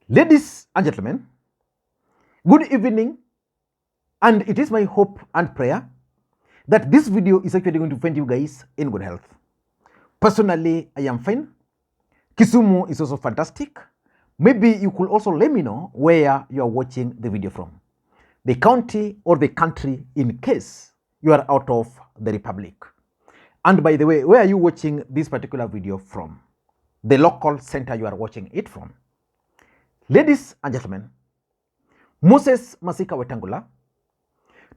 Ladies and gentlemen, good evening, and it is my hope and prayer that this video is actually going to find you guys in good health. Personally, I am fine. Kisumu is also fantastic. Maybe you could also let me know where you are watching the video from, the county or the country, in case you are out of the republic. And by the way, where are you watching this particular video from? The local center you are watching it from. Ladies and gentlemen, Moses Masika Wetangula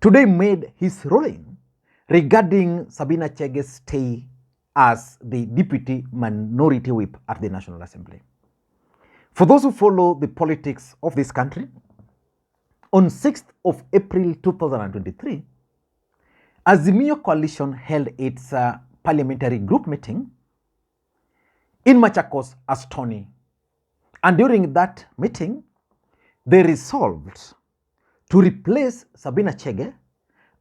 today made his ruling regarding Sabina Chege's stay as the deputy minority whip at the National Assembly. For those who follow the politics of this country, on 6th of April 2023, Azimio coalition held its parliamentary group meeting in Machakos, Astoni. And during that meeting, they resolved to replace Sabina Chege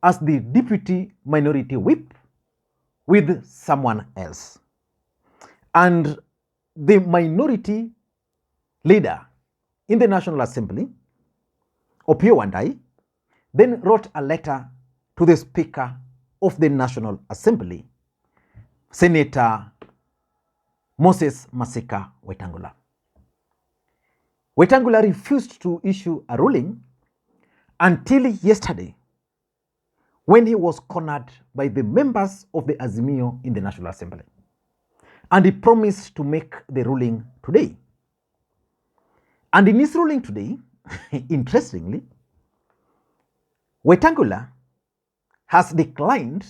as the deputy minority whip with someone else. And the minority leader in the National Assembly, Opiyo Wandayi, then wrote a letter to the Speaker of the National Assembly, Senator Moses Masika Wetangula. Wetangula refused to issue a ruling until yesterday, when he was cornered by the members of the Azimio in the National Assembly. And he promised to make the ruling today. And in his ruling today, interestingly, Wetangula has declined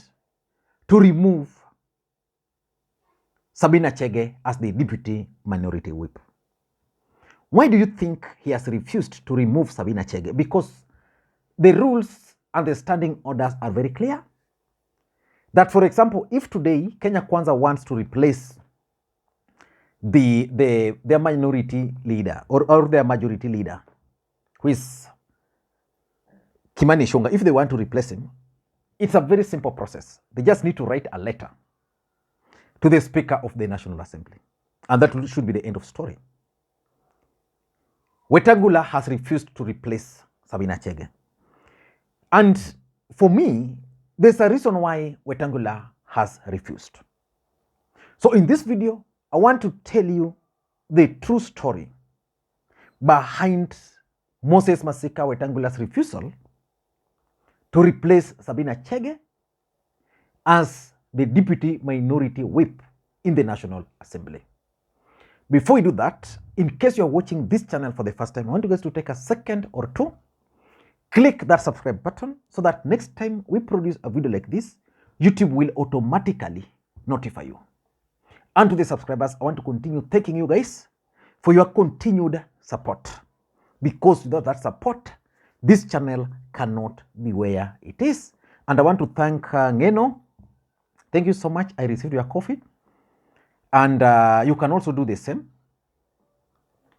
to remove Sabina Chege as the deputy minority whip. Why do you think he has refused to remove Sabina Chege? Because the rules and the standing orders are very clear. That, for example, if today Kenya Kwanza wants to replace their minority leader or their majority leader, who is Kimani Ichung'wah, if they want to replace him, it's a very simple process. They just need to write a letter to the Speaker of the National Assembly. And that should be the end of story. Wetangula has refused to replace Sabina Chege. And for me, there's a reason why Wetangula has refused. So in this video, I want to tell you the true story behind Moses Masika Wetangula's refusal to replace Sabina Chege as the deputy minority whip in the National Assembly. Before we do that, in case you're watching this channel for the first time, I want you guys to take a second or two, click that subscribe button so that next time we produce a video like this, YouTube will automatically notify you. And to the subscribers, I want to continue thanking you guys for your continued support. Because without that support, this channel cannot be where it is. And I want to thank Ngeno. Thank you so much. I received your coffee. And you can also do the same.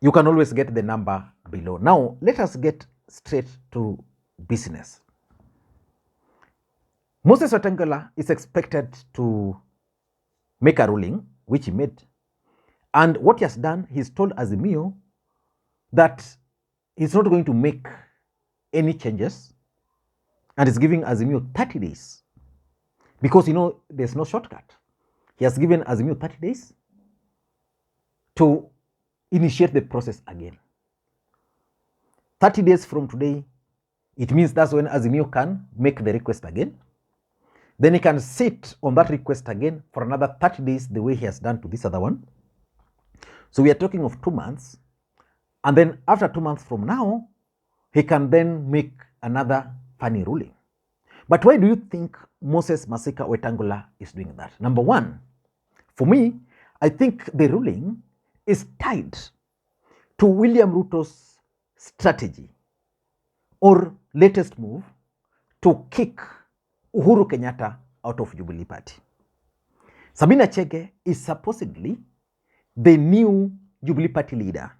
You can always get the number below. Now, let us get straight to business. Moses Wetangula is expected to make a ruling, which he made. And what he has done, he's told Azimio that he's not going to make any changes. And he's giving Azimio 30 days. Because, you know, there's no shortcut. He has given Azimio 30 days to initiate the process again. 30 days from today, it means that's when Azimio can make the request again. Then he can sit on that request again for another 30 days, the way he has done to this other one. So we are talking of 2 months. And then after 2 months from now, he can then make another funny ruling. But why do you think Moses Masika Wetangula is doing that? Number one, for me, I think the ruling is tied to William Ruto's strategy or latest move to kick Uhuru Kenyatta out of Jubilee Party. Sabina Chege is supposedly the new Jubilee Party leader,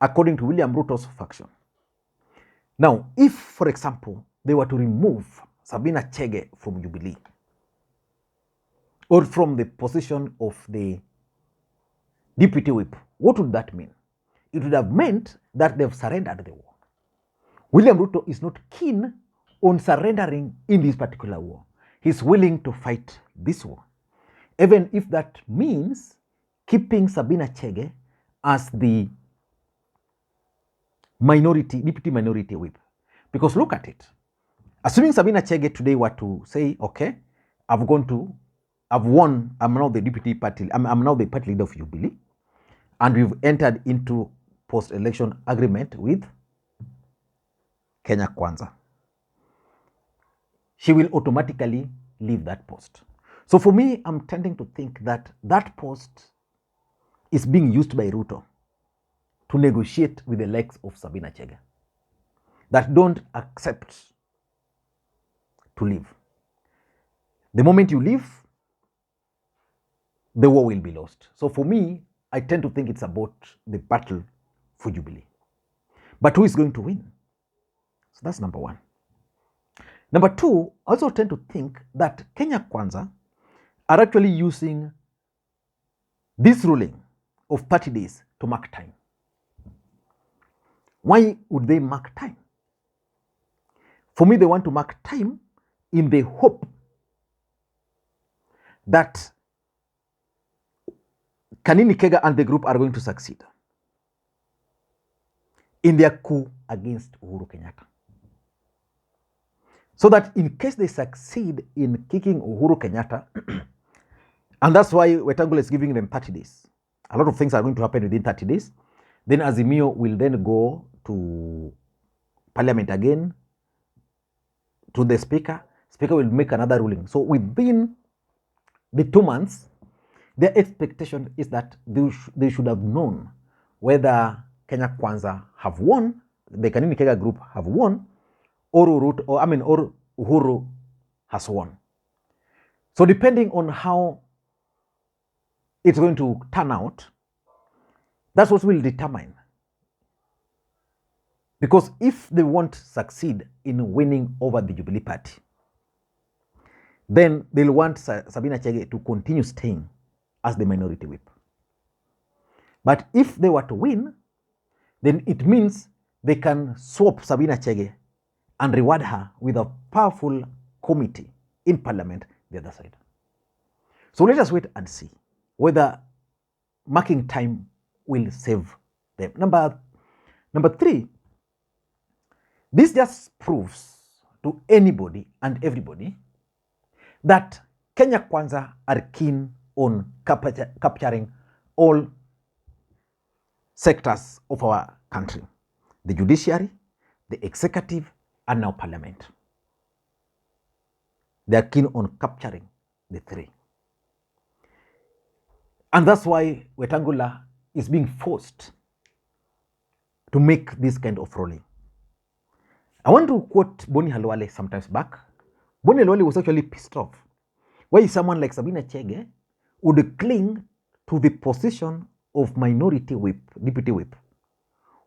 according to William Ruto's faction. Now, if, for example, they were to remove Sabina Chege from Jubilee or from the position of the deputy whip, what would that mean? it would have meant that they've surrendered the war. William Ruto is not keen on surrendering in this particular war. He's willing to fight this war, even if that means keeping Sabina Chege as the deputy minority whip. Because look at it. Assuming Sabina Chege today were to say, okay, I've won, I'm now the deputy party, I'm now the party leader of Jubilee, and we've entered into post-election agreement with Kenya Kwanza, she will automatically leave that post. So for me, I'm tending to think that that post is being used by Ruto to negotiate with the likes of Sabina Chege that don't accept to leave. The moment you leave, the war will be lost. So for me, I tend to think it's about the battle for Jubilee. But who is going to win? So that's number one. Number two, I also tend to think that Kenya Kwanza are actually using this ruling of 30 days to mark time. Why would they mark time? For me, they want to mark time in the hope that Kanini Kega and the group are going to succeed in their coup against Uhuru Kenyatta. So that in case they succeed in kicking Uhuru Kenyatta, and that's why Wetangula is giving them 30 days. A lot of things are going to happen within 30 days. Then Azimio will then go to Parliament again, to the Speaker. Speaker will make another ruling. So within the 2 months, their expectation is that they should have known whether Kenya Kwanza have won, the Kanini Kega group have won, or Uhuru has won. So depending on how it's going to turn out, that's what will determine. Because if they won't succeed in winning over the Jubilee Party, then they'll want Sabina Chege to continue staying as the minority whip. But if they were to win, then it means they can swap Sabina Chege and reward her with a powerful committee in Parliament the other side. So let us wait and see whether marking time will save them. Number three, this just proves to anybody and everybody that Kenya Kwanza are keen on capturing all sectors of our country: the judiciary, the executive, and now Parliament. They are keen on capturing the three. And that's why Wetangula is being forced to make this kind of ruling. I want to quote Boni Halwale sometimes back. Boni Halwale was actually pissed off why someone like Sabina Chege would cling to the position of minority whip, deputy whip,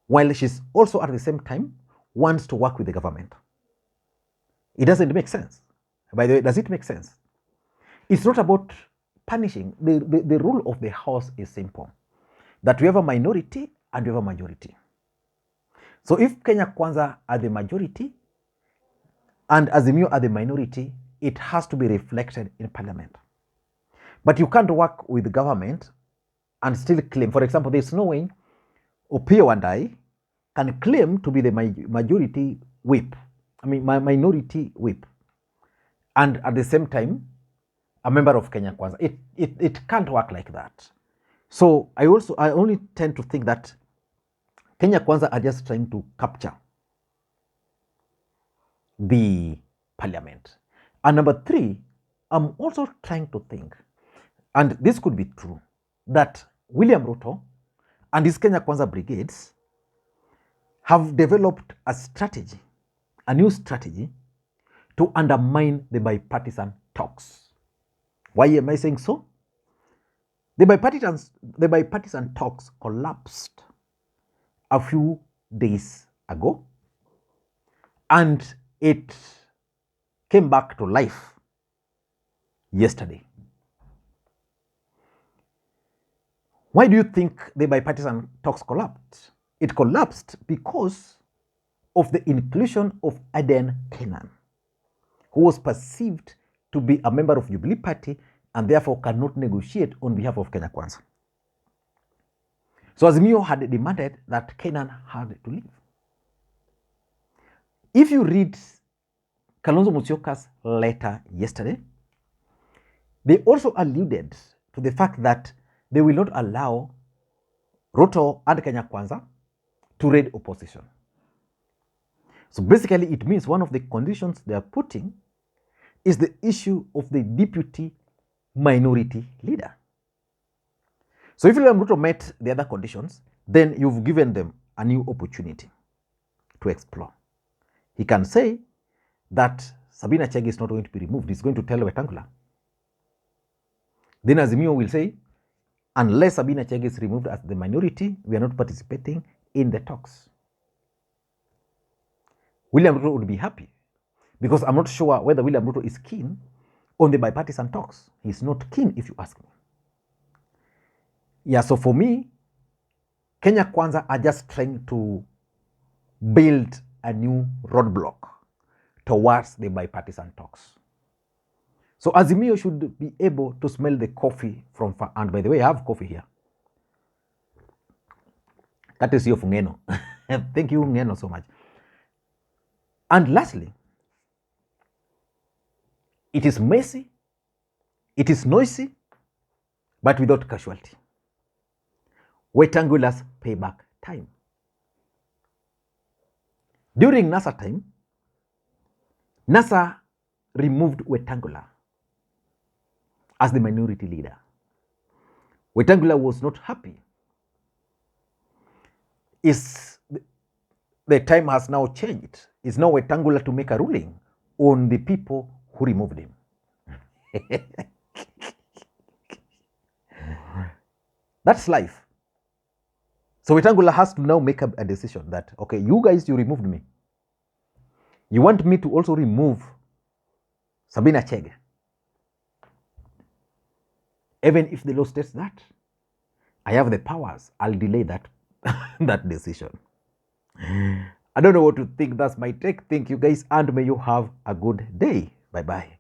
while she's also at the same time wants to work with the government. It doesn't make sense. By the way, does it make sense? It's not about punishing. The rule of the house is simple, that we have a minority and we have a majority. So if Kenya Kwanza are the majority and Azimio are the minority, it has to be reflected in Parliament. But you can't work with the government and still claim. For example, there's no way Opio and I can claim to be the majority whip, my minority whip, and at the same time a member of Kenya Kwanza. It can't work like that. So I only tend to think that Kenya Kwanza are just trying to capture the Parliament. And number three, I'm also trying to think, and this could be true, that William Ruto and his Kenya Kwanza brigades have developed a strategy, a new strategy, to undermine the bipartisan talks. Why am I saying so? The bipartisan talks collapsed a few days ago, and it came back to life yesterday. Why do you think the bipartisan talks collapsed? it collapsed because of the inclusion of Aden Kenyan, who was perceived to be a member of Jubilee Party and therefore cannot negotiate on behalf of Kenya Kwanza. So Azimio had demanded that Kenyan had to leave. If you read Kalonzo Musyoka's letter yesterday, they also alluded to the fact that they will not allow Ruto and Kenya Kwanza to raid opposition. So basically, it means one of the conditions they are putting is the issue of the deputy minority leader. So if William Ruto met the other conditions, then you've given them a new opportunity to explore. He can say that Sabina Chege is not going to be removed. He's going to tell Wetangula. Then Azimio will say, unless Sabina Chege is removed as the minority, we are not participating in the talks. William Ruto would be happy because I'm not sure whether William Ruto is keen on the bipartisan talks. He's not keen, if you ask me. Yeah, so for me, Kenya Kwanza are just trying to build a new roadblock towards the bipartisan talks. So Azimio should be able to smell the coffee from far. And by the way, I have coffee here. That is your Ngeno. Thank you, Ngeno, so much. And lastly, it is messy, it is noisy, but without casualty. Wetangula's payback time. During NASA time, NASA removed Wetangula as the minority leader. Wetangula was not happy. The time has now changed. It's now Wetangula to make a ruling on the people who removed him. That's life. So Wetangula has to now make a decision that, okay, you guys, you removed me. You want me to also remove Sabina Chege. Even if the law states that, I have the powers. I'll delay that, that decision. I don't know what to think. That's my take. Thank you guys, and may you have a good day. Bye-bye.